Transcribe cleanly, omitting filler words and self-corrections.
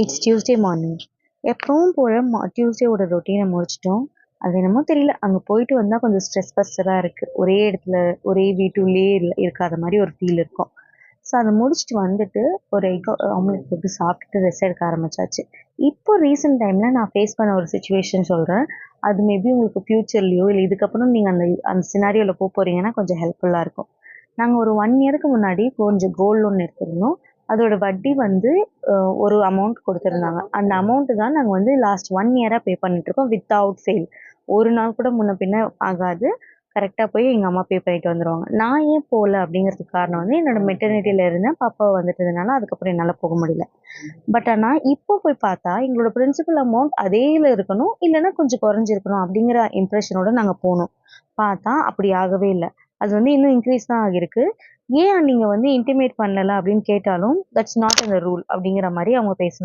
It's Tuesday morning. எப்பவும் போல் டியூஸ்டேவோட ரொட்டீனை முடிச்சிட்டோம். அது என்னமோ தெரியல, அங்கே போயிட்டு வந்தால் கொஞ்சம் ஸ்ட்ரெஸ் பஸ்டராக இருக்குது. ஒரே இடத்துல ஒரே வீட்டுள்ளேயே இருக்காத மாதிரி ஒரு ஃபீல் இருக்கும். ஸோ அதை முடிச்சுட்டு வந்துட்டு ஒரு எக் ஆம்லெட் போட்டு சாப்பிட்டுட்டு ரெஸ்ட் எடுக்க ஆரம்பிச்சாச்சு. இப்போ ரீசெண்ட் டைமில் நான் ஃபேஸ் பண்ண ஒரு சுச்சுவேஷன் சொல்கிறேன். அது மேபி உங்களுக்கு ஃப்யூச்சர்லேயோ இல்லை இதுக்கப்புறம் நீங்கள் அந்த அந்த சினாரியோவில் போகிறீங்கன்னா கொஞ்சம் ஹெல்ப்ஃபுல்லாக இருக்கும். நாங்கள் ஒரு 1 இயருக்கு முன்னாடி கொஞ்சம் கோல்டு லோன் எடுத்திருந்தோம். அதோட வட்டி வந்து ஒரு அமௌண்ட் கொடுத்துருந்தாங்க. அந்த அமௌண்ட்டு தான் நாங்கள் வந்து லாஸ்ட் 1 இயராக பே பண்ணிட்டுருக்கோம் வித்தவுட் ஃபெயில். ஒரு நாள் கூட முன்ன பின்ன ஆகாது. கரெக்டாக போய் எங்கள் அம்மா பே பண்ணிட்டு வந்துடுவாங்க. நான் ஏன் போகல அப்படிங்கிறதுக்கு காரணம் வந்து என்னோட மெட்டர்னிட்டியில் இருந்தேன். பாப்பா வந்துட்டதுனால அதுக்கப்புறம் என்னால் போக முடியல. பட் ஆனால் இப்போ போய் பார்த்தா எங்களோட பிரின்சிபல் அமௌண்ட் அதேல இருக்கணும், இல்லைன்னா கொஞ்சம் குறைஞ்சிருக்கணும் அப்படிங்கிற இம்ப்ரெஷனோட நாங்கள் போனோம். பார்த்தா அப்படி ஆகவே இல்லை. அது வந்து இன்னும் இன்க்ரீஸ் தான் ஆகிருக்கு. ஏன் நீங்கள் வந்து இன்டிமேட் பண்ணல அப்படின்னு கேட்டாலும் தட்ஸ் நாட் இந்த ரூல் அப்படிங்கிற மாதிரி அவங்க பேசினாங்க.